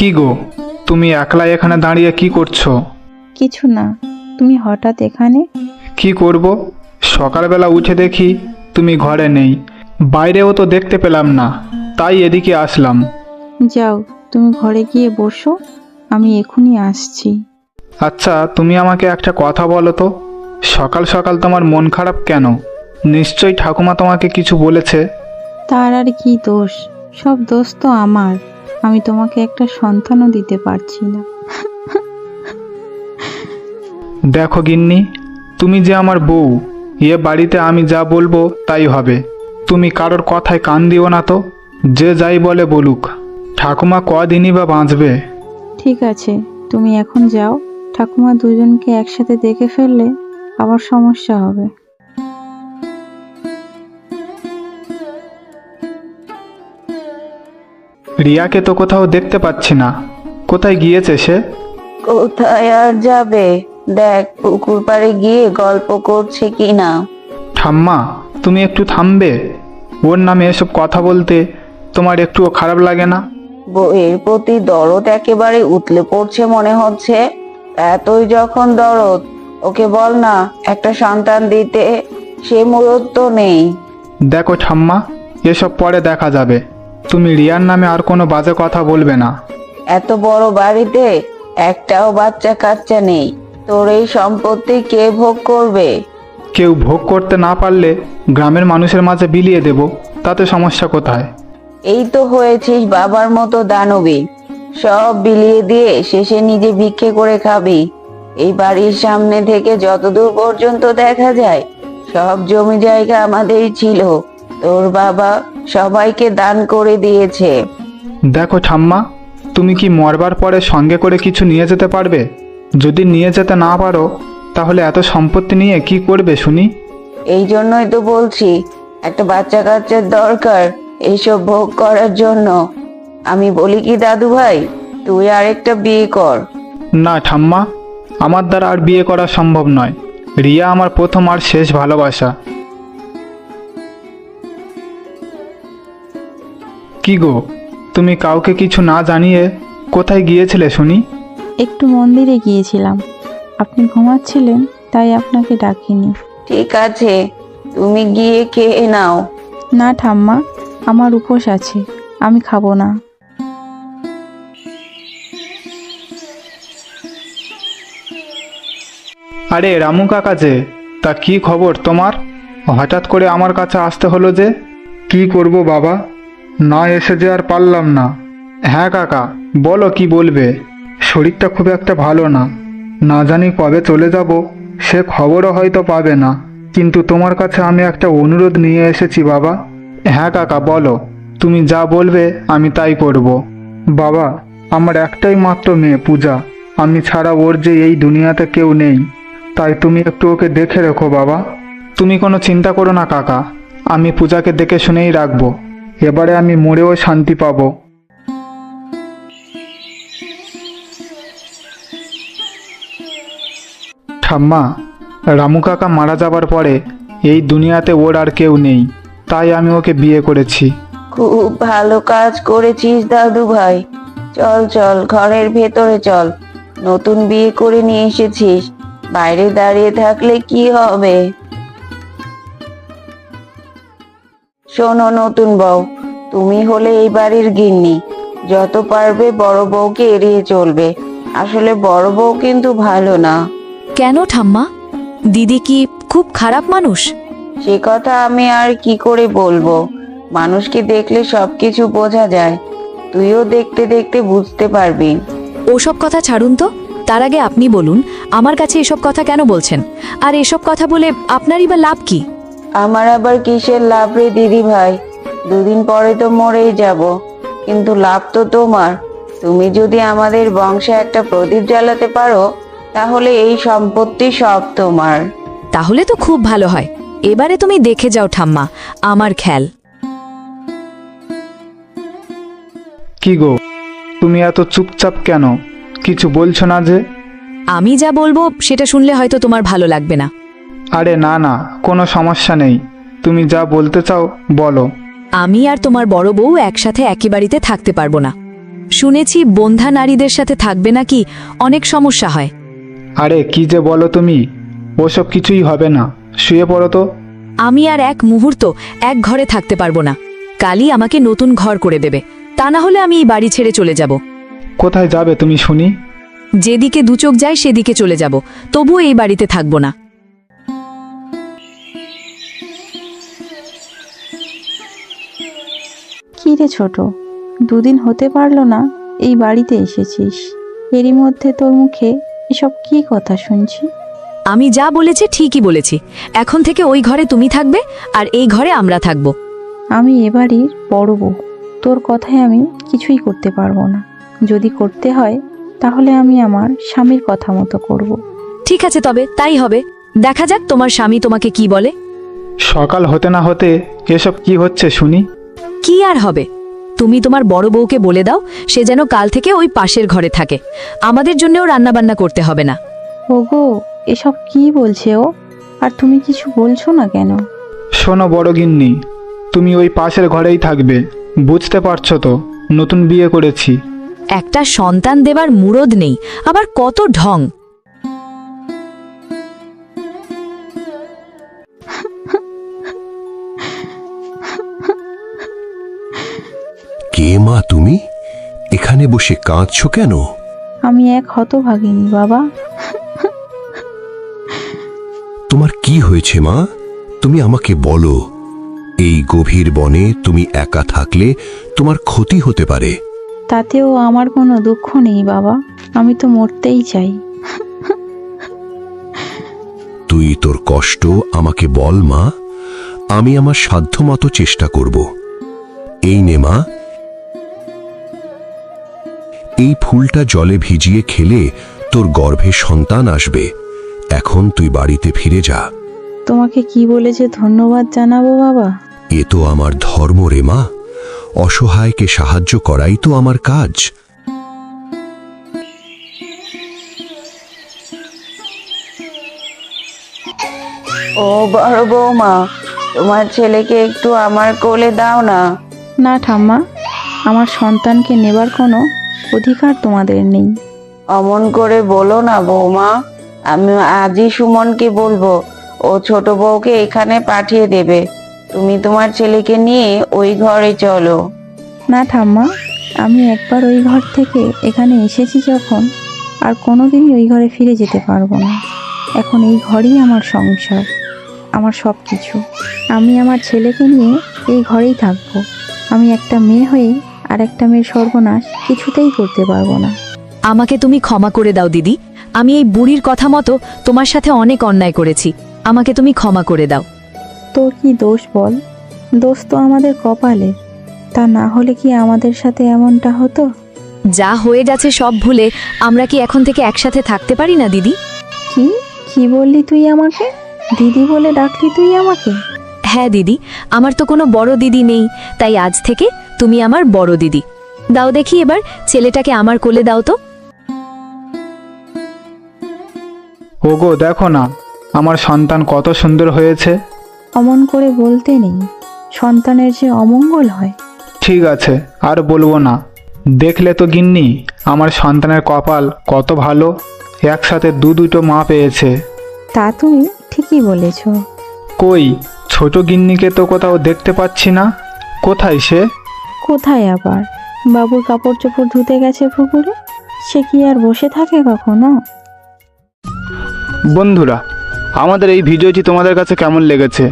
কি গো, তুমি একলা এখানে দাঁড়িয়ে কি করছো? কিছু না। তুমি হঠাৎ এখানে? কি করব, সকালবেলা উঠে দেখি তুমি ঘরে নেই, বাইরেও তো দেখতে পেলাম না, তাই এদিকে আসলাম। যাও, তুমি ঘরে গিয়ে বসো, আমি এখনই আসছি। আচ্ছা, তুমি আমাকে একটা কথা বলো তো, সকাল সকাল তোমার মন খারাপ কেন? নিশ্চয়ই ঠাকুমা তোমাকে কিছু বলেছে। তার আর কি দোষ? সব দোষ তো আমার। আমি তোমাকে একটা সন্তানও দিতে পারছি না। দেখো গিন্নি, তুমি যে আমার বউ, এ বাড়িতে আমি যা বলবো তাই হবে। তুমি কারোর কথায় কান দিও না তো। যে যাই বলে বলুক, ঠাকুমা কদিনই বা বাঁচবে। ঠিক আছে, তুমি এখন যাও। ঠাকুমা দুজনকে একসাথে দেখে ফেললে আবার সমস্যা হবে। রিয়াকে তো কোথাও দেখতে পাচ্ছি না, কোথায় গিয়েছে সে? কোথায় আর যাবে? দেখ, পুকুর পাড়ে গিয়ে গল্প করছে কিনা। ঠাম্মা, তুমি একটু থামবে? ওর নামে এসব কথা বলতে তোমার একটুও খারাপ লাগে না? বউয়ের প্রতি দরদ একেবারে উতলে পড়ছে মনে হচ্ছে। এতই যখন দরদ, ওকে বল না একটা সন্তান দিতে। সে মুরত তো নেই। দেখো ঠাম্মা, এসব পরে দেখা যাবে। তুমি রিয়ার নামে আর কোনো বাজে কথা বলবে না। এত বড় বাড়িতে একটাও বাচ্চা কাচ্চা নেই। তোর এই সম্পত্তি কে ভোগ করবে? কেউ ভোগ করতে না পারলে গ্রামের মানুষের মাঝে বিলিয়ে দেব, তাতে সমস্যা কোথায়? এই তো হয়েছিস বাবার মতো দানবী। সব বিলিয়ে দিয়ে শেষে নিজে ভিক্ষে করে খাবি। এই বাড়ির সামনে থেকে যতদূর পর্যন্ত দেখা যায় সব জমি জায়গা আমাদেরই ছিল। তোর বাবা সবাইকে দান করে দিয়েছে। দেখো ঠাম্মা, তুমি কি মরবার পরে সঙ্গে করে কিছু নিয়ে যেতে পারবে? যদি নিয়ে যেতে না পারো, তাহলে এত সম্পত্তি নিয়ে কি করবে শুনি? এই জন্যই তো বলছি, একটা বাচ্চা কাচ্চার দরকার এইসব ভোগ করার জন্য। আমি বলি কি দাদু ভাই, তুই আরেকটা বিয়ে কর। না ঠাম্মা, আমার দ্বারা আর বিয়ে করা সম্ভব নয়। রিয়া আমার প্রথম আর শেষ ভালোবাসা। কি গো, তুমি কাউকে কিছু না জানিয়ে কোথায় গিয়েছিলে শুনি? একটু মন্দিরে গিয়েছিলাম। আপনি ঘুমাচ্ছিলেন, তাই আপনাকে ডাকিনি। ঠিক আছে, তুমি গিয়ে খেয়ে নাও। না ঠাম্মা, আমার উপোস আছে, আমি খাবো না। আরে রামু কাকা যে, তা কি খবর তোমার? হঠাৎ করে আমার কাছে আসতে হলো যে? কি করব বাবা, না এসে যে আর পারলাম না। হ্যাঁ কাকা, বলো কি বলবে। শরীরটা খুব একটা ভালো না, না জানি কবে চলে যাব, সে খবরও হয়তো পাবে না। কিন্তু তোমার কাছে আমি একটা অনুরোধ নিয়ে এসেছি বাবা। হ্যাঁ কাকা বলো, তুমি যা বলবে আমি তাই করব। বাবা, আমার একটাই মাত্র মেয়ে পূজা, আমি ছাড়া ওর যে এই দুনিয়াতে কেউ নেই, তাই তুমি একটু ওকে দেখে রেখো বাবা। তুমি কোনো চিন্তা করো না কাকা, আমি পূজাকে দেখে শুনেই রাখবো। এবারে আমি মরেও শান্তি পাবো। ঠাম্মা, রামু কাকা মারা যাবার পরে এই দুনিয়াতে ওর আর কেউ নেই, তাই আমি ওকে বিয়ে করেছি। খুব ভালো কাজ করেছিস দাদু ভাই। চল চল, ঘরের ভেতরে চল। নতুন বিয়ে করে নিয়ে এসেছিস, বাইরে দাঁড়িয়ে থাকলে কি হবে? শোনো নতুন বউ, তুমি হলে এই বাড়ির গিন্নি। যত পারবে বড় বউকে এড়িয়ে চলবে। আসলে বড় বউ কিন্তু ভালো না। কেন ঠাম্মা? দিদি কি খুব খারাপ মানুষ? সে কথা আমি আর কি করে বলবো। মানুষকে দেখলে সবকিছু বোঝা যায়। তুইও দেখতে দেখতে বুঝতে পারবি। ওসব কথা ছাড়ুন তো, তার আগে আপনি বলুন আমার কাছে এসব কথা কেন বলছেন? আর এসব কথা বলে আপনারই বা লাভ কি? আমার আবার কিসের লাভ রে দিদি ভাই? দুদিন পরে তো মরেই যাব, কিন্তু লাভ তো তোমার। তুমি যদি আমাদের বংশে একটা প্রদীপ জ্বালাতে পারো, তাহলে এই সম্পত্তি সব তোমার। তাহলে তো খুব ভালো হয়। এবারে তুমি দেখে যাও ঠাম্মা আমার খেল। কি গো, তুমি এত চুপচাপ কেন? কিছু বলছো না যে? আমি যা বলবো সেটা শুনলে হয়তো তোমার ভালো লাগবে না। আরে না না, কোনো সমস্যা নেই, তুমি যা বলতে চাও বলো। আমি আর তোমার বড় বউ একসাথে একই বাড়িতে থাকতে পারবো না। শুনেছি বন্ধ্যা নারীদের সাথে থাকবে নাকি অনেক সমস্যা হয়। আরে কি যে বলো তুমি, ওসব কিছুই হবে না, শুয়ে পড়ো তো। আমি আর এক মুহূর্ত এক ঘরে থাকতে পারবো না। কালই আমাকে নতুন ঘর করে দেবে, তা না হলে আমি এই বাড়ি ছেড়ে চলে যাব। কোথায় যাবে তুমি শুনি? যেদিকে দুচোখ যায় সেদিকে চলে যাব, তবুও এই বাড়িতে থাকবো না। কি রে ছোট, দুদিন হতে পারলো না এই বাড়িতে এসেছিস, এরই মধ্যে তোর মুখে এসব কি কথা শুনছি? আমি যা বলেছি ঠিকই বলেছি। এখন থেকে ওই ঘরে তুমি থাকবে আর এই ঘরে আমরা থাকব। আমি এ বাড়ির বড় বউ, তোর কথায় আমি কিছুই করতে পারবো না। যদি করতে হয় তাহলে আমি আমার স্বামীর কথা মতো করব। ঠিক আছে, তবে তাই হবে। দেখা যাক তোমার স্বামী তোমাকে কি বলে। সকাল হতে না হতে এসব কি হচ্ছে শুনি? কি আর হবে, তুমি তোমার বড় বউকে বলে দাও সে যেন কাল থেকে ওই পাশের ঘরে থাকে। আমাদের জন্যও রান্নাবান্না করতে হবে না। ওগো, এসব কি বলছে ও? আর তুমি কিছু বলছো না কেন? শোনো বড় গিন্নি, তুমি ওই পাশের ঘরেই থাকবে। বুঝতে পারছো তো, নতুন বিয়ে করেছি। একটা সন্তান দেবার মুরদ নেই, আবার কত ঢং। কে মা তুমি? এখানে বসে কাঁদছো কেন? আমি এক হতভাগিনী বাবা। তোমার কি হয়েছে মা? তুমি আমাকে বলো। এই গভীর বনে তুমি একা থাকলে তোমার ক্ষতি হতে পারে। তাতেও আমার কোনো দুঃখ নেই বাবা, আমি তো মরতেই চাই। তুই তোর কষ্ট আমাকে বল মা, আমি আমার সাধ্যমতো চেষ্টা করব। এই নে মা, এই ফুলটা জলে ভিজিয়ে খেলে তোর গর্ভে সন্তান আসবে। এখন তুই বাড়িতে ফিরে যা। তোমাকে কি বলে যে ধন্যবাদ জানাবো বাবা। এ তো আমার ধর্ম রে মা, অসহায়কে সাহায্য করাই তো আমার কাজ। ও বড় বৌমা, তোমার ছেলেকে একটু আমার কোলে দাও না। না ঠাম্মা, আমার সন্তানকে নেবার কোনো অধিকার তোমাদের নেই। অমন করে বলো না বৌমা, আমি আজই সুমনকে বলবো ও ছোট বউকে এখানে পাঠিয়ে দেবে। তুমি তোমার ছেলেকে নিয়ে ওই ঘরে চলো। না ঠাম্মা, আমি একবার ওই ঘর থেকে এখানে এসেছি যখন, আর কোনোদিনই ওই ঘরে ফিরে যেতে পারবো না। এখন এই ঘরেই আমার সংসার, আমার সব কিছু। আমি আমার ছেলেকে নিয়ে এই ঘরেই থাকবো। আমি একটা মেয়ে হয়ে আর একটা মেয়ের সর্বনাশ কিছুতেই করতে পারবো না। আমাকে তুমি ক্ষমা করে দাও দিদি, আমি এই বুড়ির কথা মতো তোমার সাথে অনেক অন্যায় করেছি। আমাকে তুমি ক্ষমা করে দাও। তোর কি দোষ বল? দোষ তো আমাদের কপালে। তা না হলে কি আমাদের সাথে এমনটা হতো? যা হয়ে গেছে সব ভুলে আমরা কি এখন থেকে একসাথে থাকতে পারি না দিদি? কি কি বললি তুই আমাকে? দিদি বলে ডাকলি তুই আমাকে? হ্যাঁ দিদি, আমার তো কোনো বড় দিদি নেই, তাই আজ থেকে তুমি আমার বড় দিদি। দাও দেখি এবার ছেলেটাকে আমার কোলে দাও তো। ওগো দেখো না, আমার সন্তান কত সুন্দর হয়েছে। অমন করে বলতে নেই, সন্তানের যে অমঙ্গল হয়। ঠিক আছে, আর বলবো না। দেখলে তো গিন্নি, আমার সন্তানের কপাল কত ভালো, একসাথে দুটো মা পেয়েছে। তা তুমি ঠিকই বলেছ। কই, ছোট গিন্নিকে তো কোথাও দেখতে পাচ্ছি না। কোথায় সে? কোথায় আবার? বাবুর কাপড় চোপড় ধুতে গেছে পুকুরে। সে কি আর বসে থাকে কখনো? বন্ধুরা, আমাদের এই ভিডিওটি তোমাদের কাছে কেমন লেগেছে?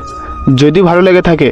যদি ভালো লেগে থাকে